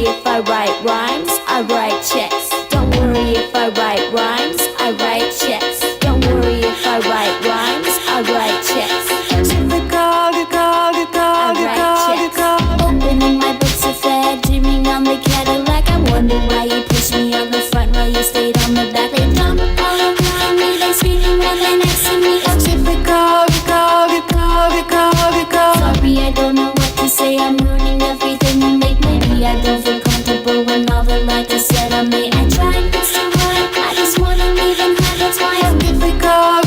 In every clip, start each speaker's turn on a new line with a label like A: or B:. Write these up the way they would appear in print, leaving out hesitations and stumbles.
A: if I write rhymes, I write checks. Don't worry if I write rhymes, I write checks. Don't worry if I write rhymes, I write checks. Opening my books of fare, dreaming on the Cadillac. I wonder why you pushed me on the front while you stayed on the back. They jump all around me, they screaming when they're next to me. It's typical. Sorry, I don't know what to say. I'm ruining everything you make. Maybe I don't feel comfortable when all the light is set on me. I try and fix the rhyme, I just wanna leave in high. That's why I'm difficult.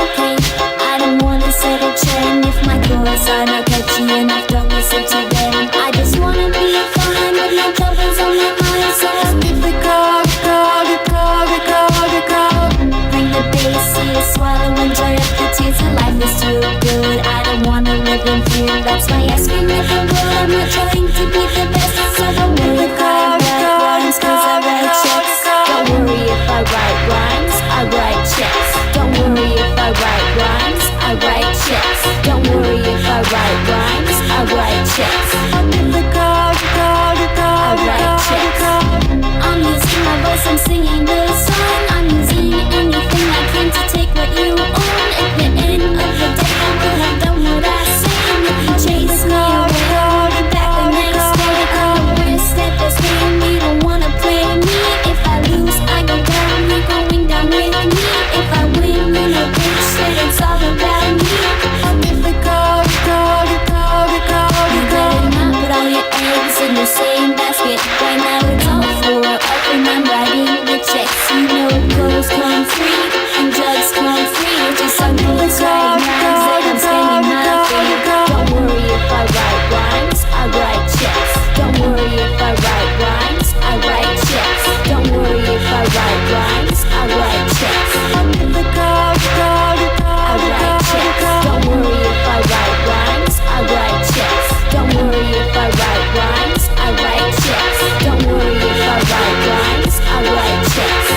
A: Okay, I don't wanna set a trend. If my chorus are not catchy enough, don't listen to them. I just wanna be fine with no troubles on my mind. So I'm difficult. Bring the bass, see it swallow, enjoy up the tears. And life is too good, I don't wanna live in fear. That's why I scream at the world, I'm not trying to be the best. So don't worry if I write rhymes, cause I write checks. Don't worry if I write rhymes, I write checks. Don't worry if I write rhymes, I write checks. Don't worry if I write rhymes, I write checks. I write checks. I'm using my voice, I'm singing this song. I'm using anything I can to take what you own. At the end of the day, I will have done what I say. And if you chase me away, I'll be back the next day. I'm the worst at this game, you don't wanna play me. If I lose, I go down, you're going down with me. If I win, you know bitch, that it's all about me. I'm difficult. You better not put all your eggs in the same basket. Right now it's all for up and I'm writing the checks. You know clothes come free and drugs come free. Just some bullets writing rhymes that I'm spending my fee. Don't worry if I write rhymes, I write checks. Don't worry if I write rhymes, I write checks. Don't worry if I write rhymes, I write checks. I write checks. Don't worry if I write rhymes, I write checks. Don't worry if I write rhymes, I write checks. Don't worry if I write rhymes, I write checks. I write checks.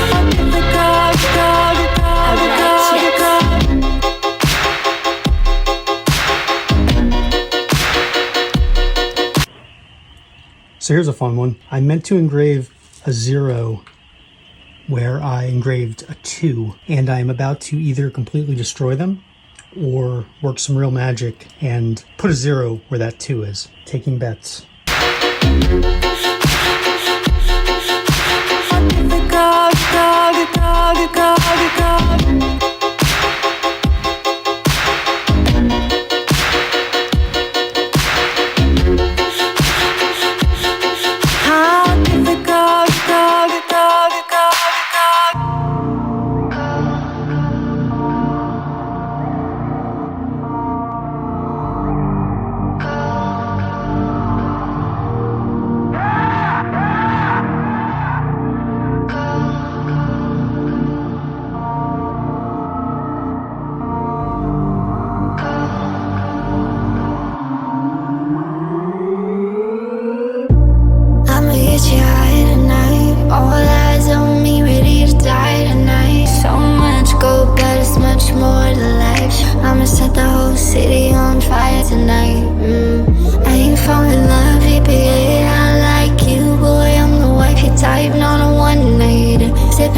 B: So here's a fun one. I meant to engrave a 0 where I engraved a 2, and I'm about to either completely destroy them or work some real magic and put a 0 where that 2 is. Taking bets.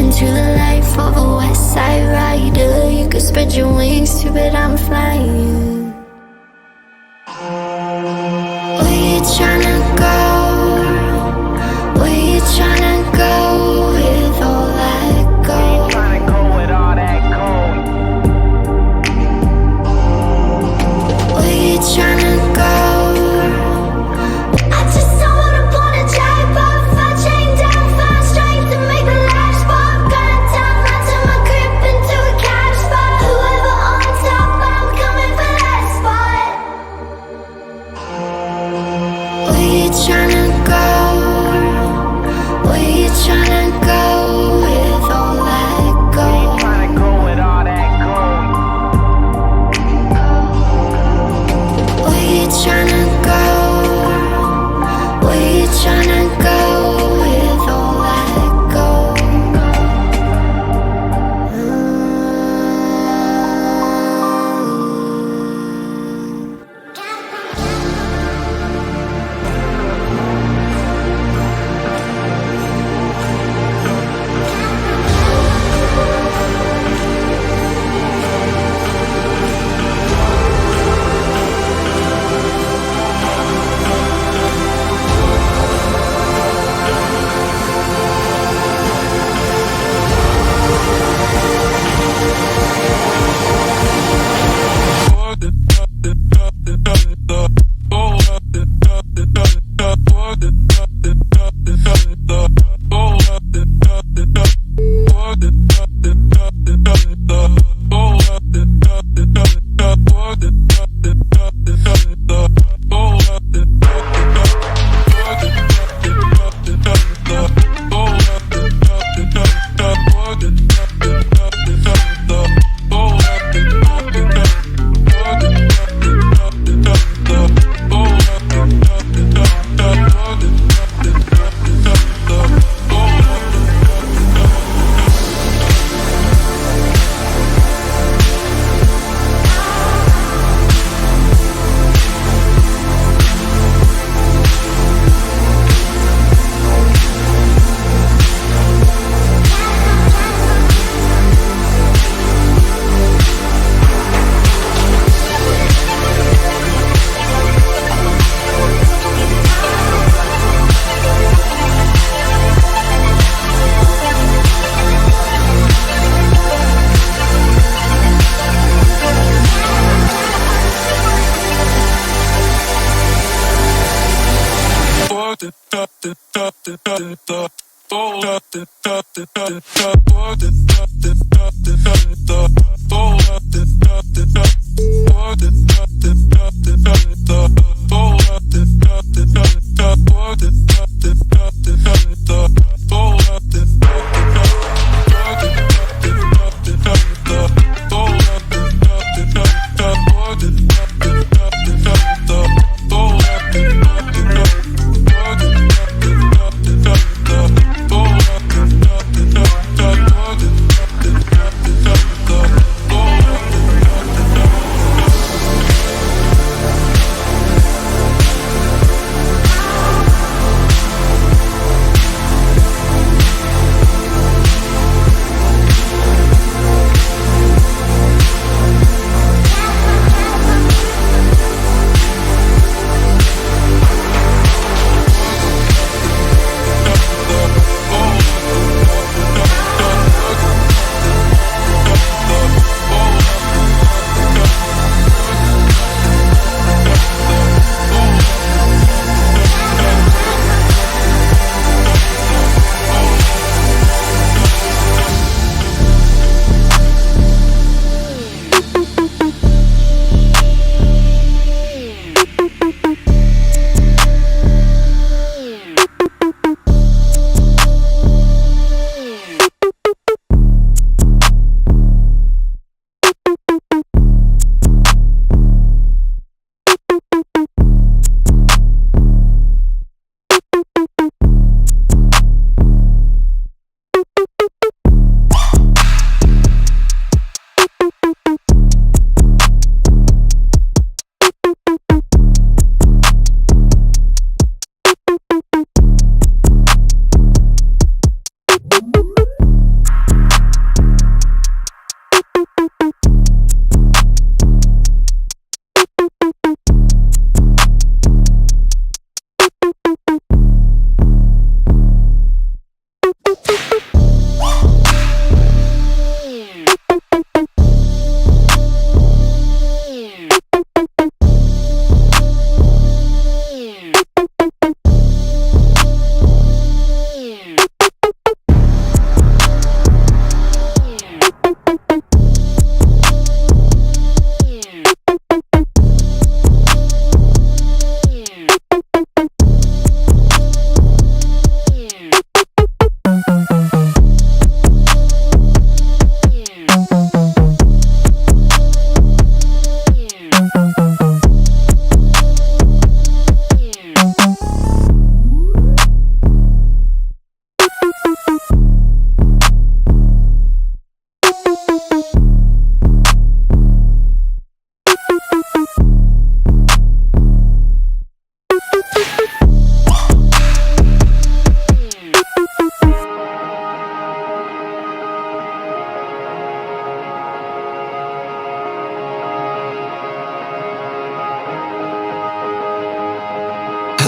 C: To the life of a West Side rider. You could spread your wings too, but I'm flying. Where you tryna go? Where you tryna go with all that gold?
D: Where you tryna go with all that gold?
C: Where you tryna go? I just don't wanna wanna drive off. I chain down, find strength to make the life spark. Gun down, run to my crib into a cash spot. Whoever on top, I'm coming for that spot. Where you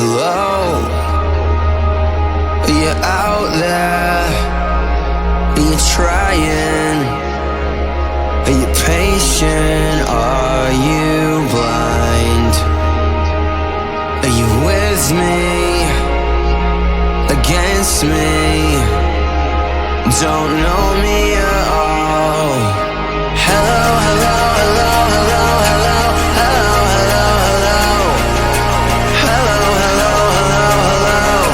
E: Hello, are you out there? Are you trying? Are you patient? Are you blind? Are you with me? Against me? Don't know me at all. Hello, hello, hello, hello, hello, hello, hello, hello. Hello, hello, hello, hello.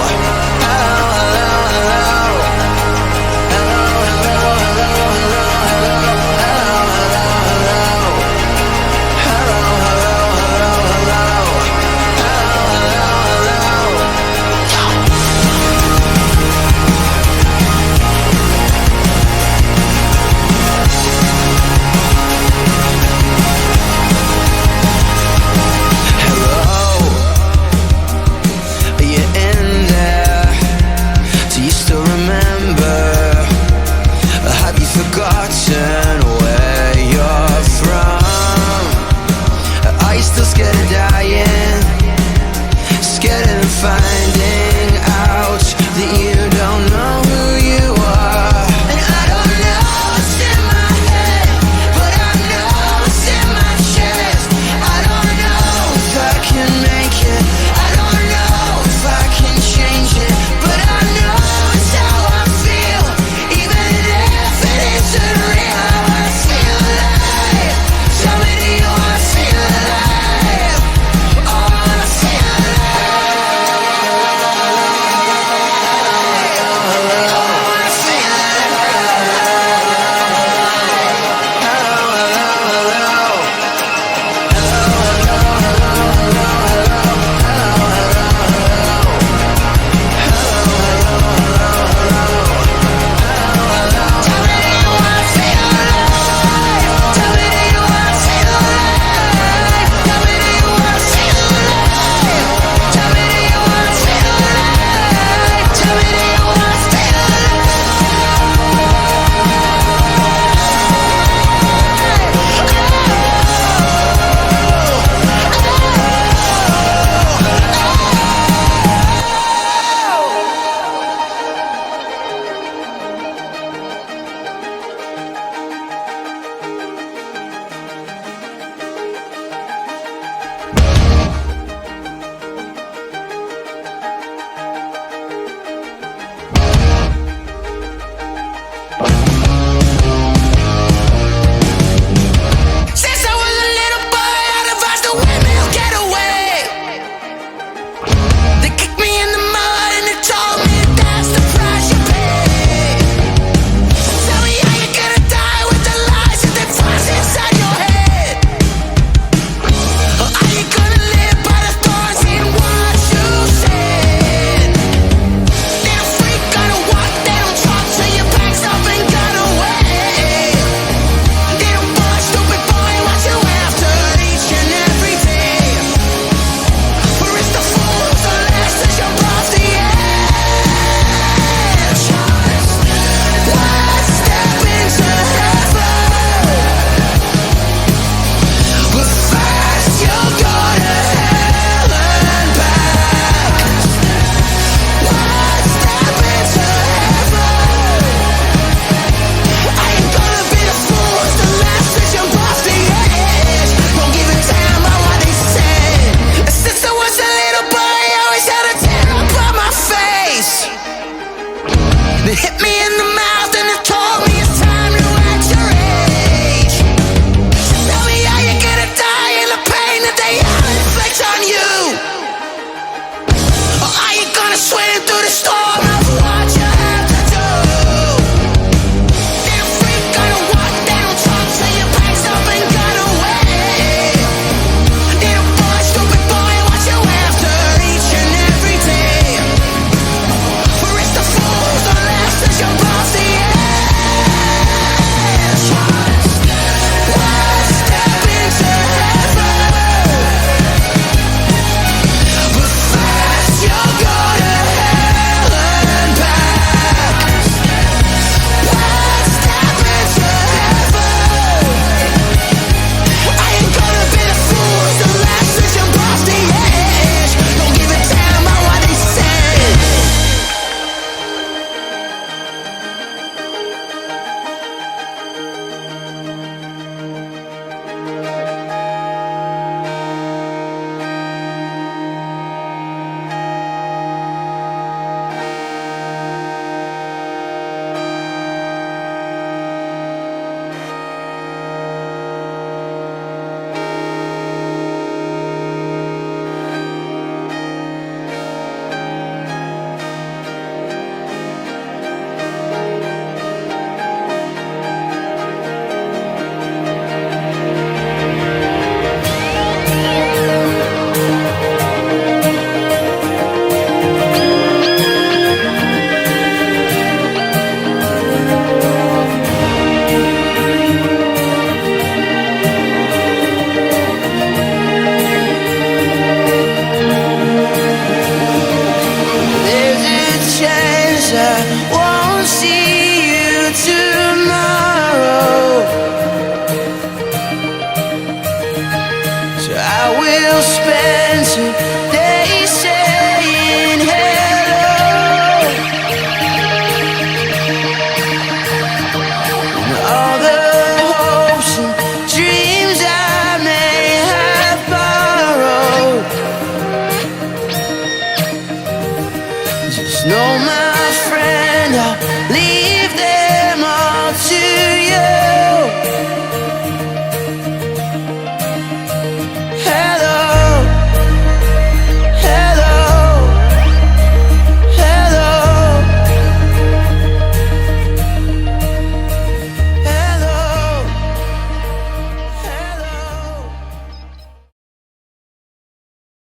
E: Hello, hello, hello. Hello, hello, hello, hello, hello. Hello, hello, hello. Hello, hello, hello, hello. Hello, hello, hello. no matter